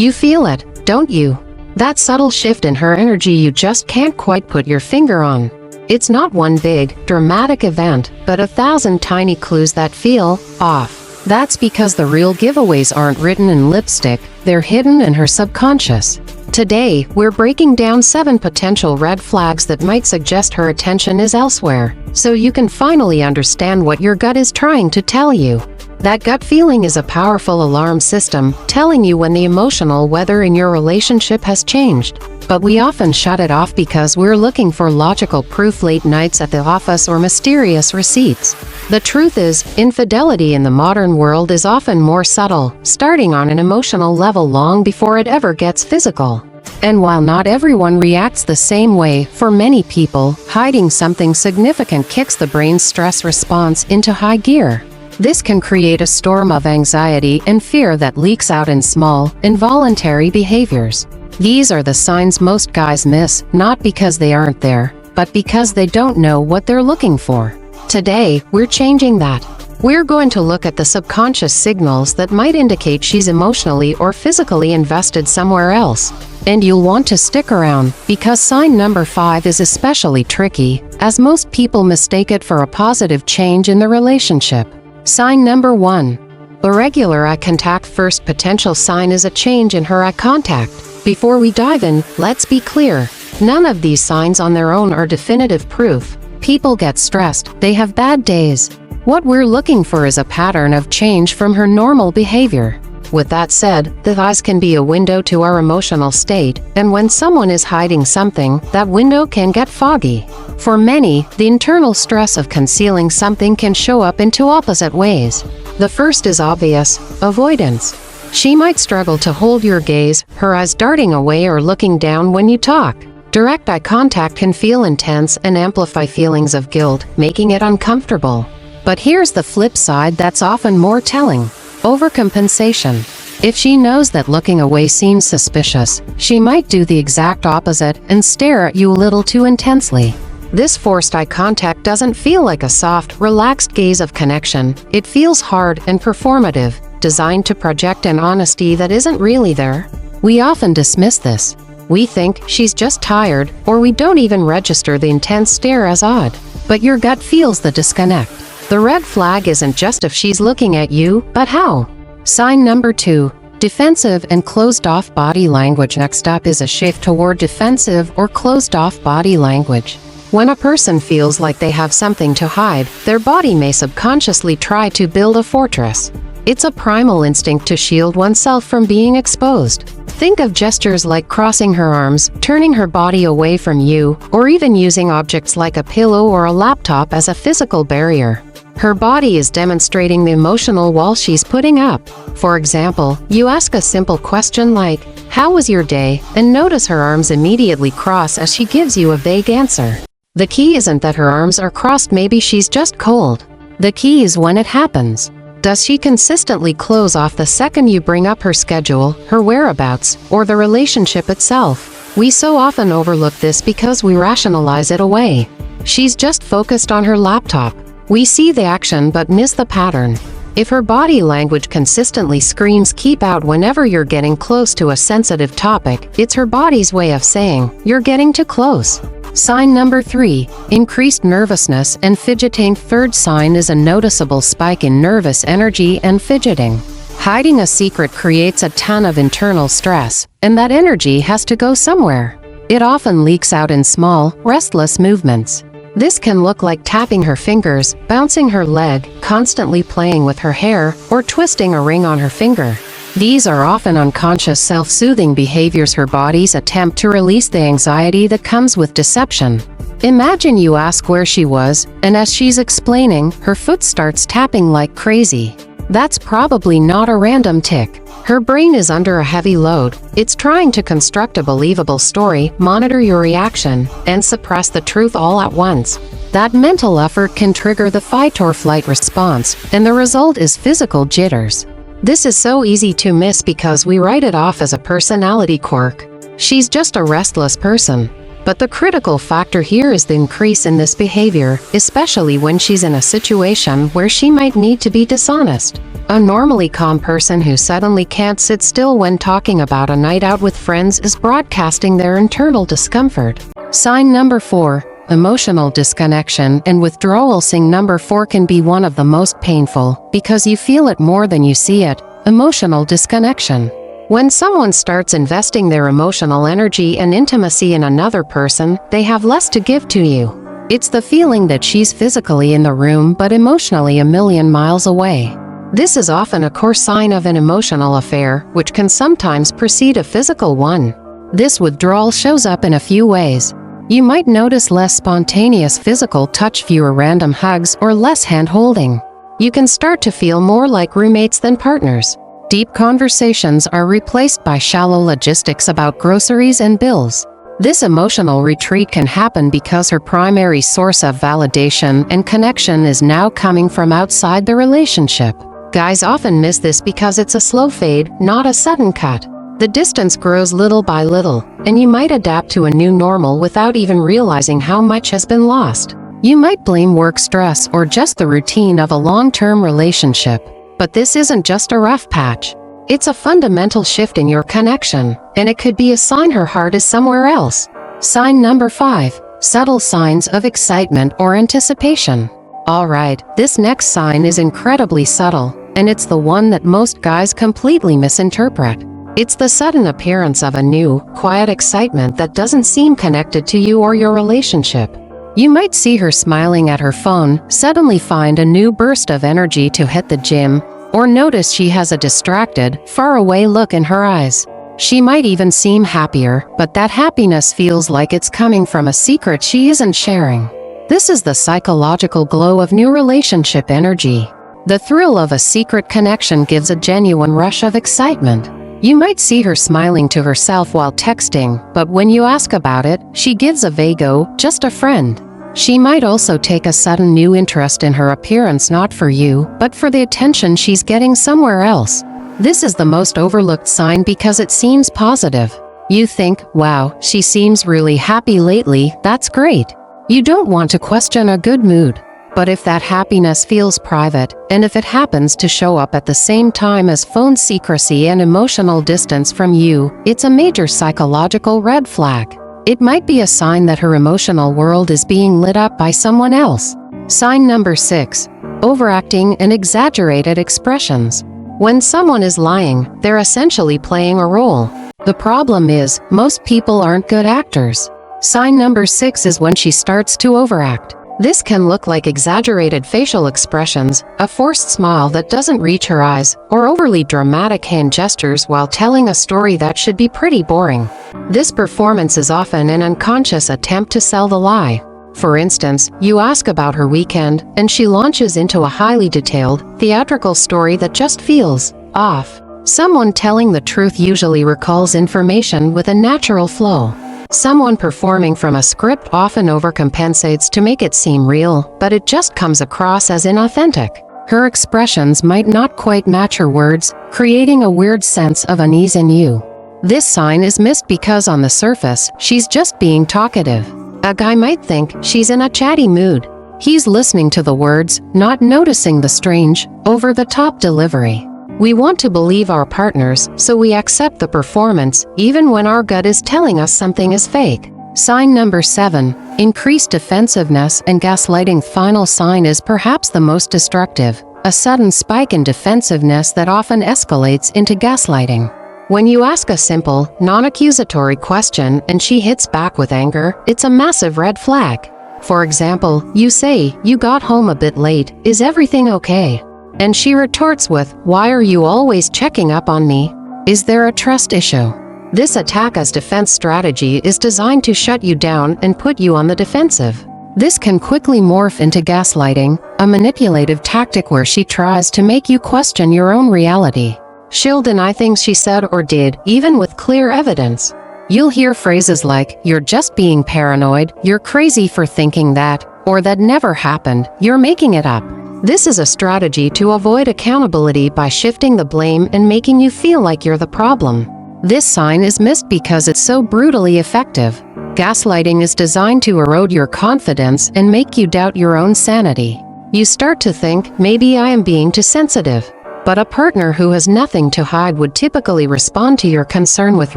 You feel it, don't you? That subtle shift in her energy you just can't quite put your finger on. It's not one big, dramatic event, but 1,000 tiny clues that feel off. That's because the real giveaways aren't written in lipstick, they're hidden in her subconscious. Today, we're breaking down 7 potential red flags that might suggest her attention is elsewhere, so you can finally understand what your gut is trying to tell you. That gut feeling is a powerful alarm system, telling you when the emotional weather in your relationship has changed. But we often shut it off because we're looking for logical proof late nights at the office or mysterious receipts. The truth is, infidelity in the modern world is often more subtle, starting on an emotional level long before it ever gets physical. And while not everyone reacts the same way, for many people, hiding something significant kicks the brain's stress response into high gear. This can create a storm of anxiety and fear that leaks out in small, involuntary behaviors. These are the signs most guys miss, not because they aren't there, but because they don't know what they're looking for. Today, we're changing that. We're going to look at the subconscious signals that might indicate she's emotionally or physically invested somewhere else. And you'll want to stick around, because sign number 5 is especially tricky, as most people mistake it for a positive change in the relationship. Sign number 1. Irregular eye contact. First potential sign is a change in her eye contact. Before we dive in, let's be clear. None of these signs on their own are definitive proof. People get stressed, they have bad days. What we're looking for is a pattern of change from her normal behavior. With that said, the eyes can be a window to our emotional state, and when someone is hiding something, that window can get foggy. For many, the internal stress of concealing something can show up in 2 opposite ways. The first is obvious: avoidance. She might struggle to hold your gaze, her eyes darting away or looking down when you talk. Direct eye contact can feel intense and amplify feelings of guilt, making it uncomfortable. But here's the flip side that's often more telling: overcompensation. If she knows that looking away seems suspicious, she might do the exact opposite and stare at you a little too intensely. This forced eye contact doesn't feel like a soft, relaxed gaze of connection. It feels hard and performative, designed to project an honesty that isn't really there. We often dismiss this. We think she's just tired, or we don't even register the intense stare as odd. But your gut feels the disconnect. The red flag isn't just if she's looking at you, but how. Sign number 2. Defensive and closed-off body language. Next up is a shift toward defensive or closed-off body language. When a person feels like they have something to hide, their body may subconsciously try to build a fortress. It's a primal instinct to shield oneself from being exposed. Think of gestures like crossing her arms, turning her body away from you, or even using objects like a pillow or a laptop as a physical barrier. Her body is demonstrating the emotional wall she's putting up. For example, you ask a simple question like, "How was your day?" and notice her arms immediately cross as she gives you a vague answer. The key isn't that her arms are crossed, maybe she's just cold. The key is when it happens. Does she consistently close off the second you bring up her schedule, her whereabouts, or the relationship itself? We so often overlook this because we rationalize it away. She's just focused on her laptop. We see the action but miss the pattern. If her body language consistently screams "keep out" whenever you're getting close to a sensitive topic, it's her body's way of saying, "You're getting too close." Sign number 3. Increased nervousness and fidgeting. Third sign is a noticeable spike in nervous energy and fidgeting. Hiding a secret creates a ton of internal stress, and that energy has to go somewhere. It often leaks out in small, restless movements. This can look like tapping her fingers, bouncing her leg, constantly playing with her hair, or twisting a ring on her finger. These are often unconscious self-soothing behaviors, her body's attempt to release the anxiety that comes with deception. Imagine you ask where she was, and as she's explaining, her foot starts tapping like crazy. That's probably not a random tick. Her brain is under a heavy load. It's trying to construct a believable story, monitor your reaction, and suppress the truth all at once. That mental effort can trigger the fight or flight response, and the result is physical jitters. This is so easy to miss because we write it off as a personality quirk. She's just a restless person. But the critical factor here is the increase in this behavior, especially when she's in a situation where she might need to be dishonest. A normally calm person who suddenly can't sit still when talking about a night out with friends is broadcasting their internal discomfort. Sign number 4. Emotional disconnection and withdrawal. Sign number 4 can be one of the most painful, because you feel it more than you see it. Emotional disconnection. When someone starts investing their emotional energy and intimacy in another person, they have less to give to you. It's the feeling that she's physically in the room but emotionally a million miles away. This is often a core sign of an emotional affair, which can sometimes precede a physical one. This withdrawal shows up in a few ways. You might notice less spontaneous physical touch, fewer random hugs, or less hand-holding. You can start to feel more like roommates than partners. Deep conversations are replaced by shallow logistics about groceries and bills. This emotional retreat can happen because her primary source of validation and connection is now coming from outside the relationship. Guys often miss this because it's a slow fade, not a sudden cut. The distance grows little by little, and you might adapt to a new normal without even realizing how much has been lost. You might blame work stress or just the routine of a long-term relationship. But this isn't just a rough patch. It's a fundamental shift in your connection, and it could be a sign her heart is somewhere else. Sign number 5. Subtle signs of excitement or anticipation. Alright, this next sign is incredibly subtle, and it's the one that most guys completely misinterpret. It's the sudden appearance of a new, quiet excitement that doesn't seem connected to you or your relationship. You might see her smiling at her phone, suddenly find a new burst of energy to hit the gym, or notice she has a distracted, far-away look in her eyes. She might even seem happier, but that happiness feels like it's coming from a secret she isn't sharing. This is the psychological glow of new relationship energy. The thrill of a secret connection gives a genuine rush of excitement. You might see her smiling to herself while texting, but when you ask about it, she gives a vague "oh, just a friend." She might also take a sudden new interest in her appearance, not for you, but for the attention she's getting somewhere else. This is the most overlooked sign because it seems positive. You think, wow, she seems really happy lately, that's great. You don't want to question a good mood. But if that happiness feels private, and if it happens to show up at the same time as phone secrecy and emotional distance from you, it's a major psychological red flag. It might be a sign that her emotional world is being lit up by someone else. Sign number 6. Overacting and exaggerated expressions. When someone is lying, they're essentially playing a role. The problem is, most people aren't good actors. Sign number 6 is when she starts to overact. This can look like exaggerated facial expressions, a forced smile that doesn't reach her eyes, or overly dramatic hand gestures while telling a story that should be pretty boring. This performance is often an unconscious attempt to sell the lie. For instance, you ask about her weekend, and she launches into a highly detailed, theatrical story that just feels off. Someone telling the truth usually recalls information with a natural flow. Someone performing from a script often overcompensates to make it seem real, but it just comes across as inauthentic. Her expressions might not quite match her words, creating a weird sense of unease in you. This sign is missed because on the surface, she's just being talkative. A guy might think she's in a chatty mood. He's listening to the words, not noticing the strange, over-the-top delivery. We want to believe our partners, so we accept the performance, even when our gut is telling us something is fake. Sign number 7. Increased defensiveness and gaslighting. Final sign is perhaps the most destructive. A sudden spike in defensiveness that often escalates into gaslighting. When you ask a simple, non-accusatory question and she hits back with anger, it's a massive red flag. For example, you say, "You got home a bit late, is everything okay?" And she retorts with, "Why are you always checking up on me? Is there a trust issue?" This attack as defense strategy is designed to shut you down and put you on the defensive. This can quickly morph into gaslighting, a manipulative tactic where she tries to make you question your own reality. She'll deny things she said or did, even with clear evidence. You'll hear phrases like, "You're just being paranoid," "You're crazy for thinking that," or "That never happened, you're making it up." This is a strategy to avoid accountability by shifting the blame and making you feel like you're the problem. This sign is missed because it's so brutally effective. Gaslighting is designed to erode your confidence and make you doubt your own sanity. You start to think, maybe I am being too sensitive. But a partner who has nothing to hide would typically respond to your concern with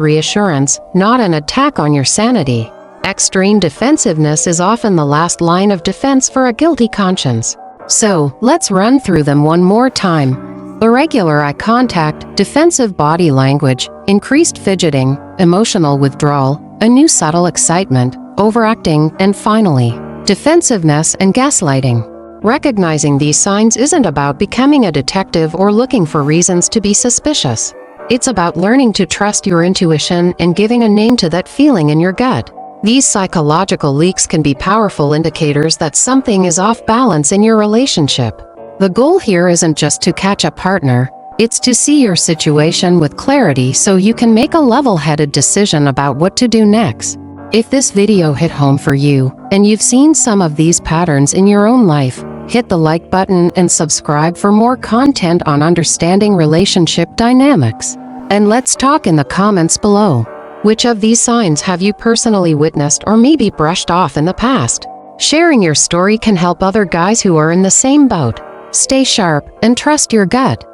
reassurance, not an attack on your sanity. Extreme defensiveness is often the last line of defense for a guilty conscience. So, let's run through them one more time. Irregular eye contact, defensive body language, increased fidgeting, emotional withdrawal, a new subtle excitement, overacting, and finally, defensiveness and gaslighting. Recognizing these signs isn't about becoming a detective or looking for reasons to be suspicious. It's about learning to trust your intuition and giving a name to that feeling in your gut. These psychological leaks can be powerful indicators that something is off balance in your relationship. The goal here isn't just to catch a partner, it's to see your situation with clarity so you can make a level-headed decision about what to do next. If this video hit home for you, and you've seen some of these patterns in your own life, hit the like button and subscribe for more content on understanding relationship dynamics. And let's talk in the comments below. Which of these signs have you personally witnessed or maybe brushed off in the past? Sharing your story can help other guys who are in the same boat. Stay sharp and trust your gut.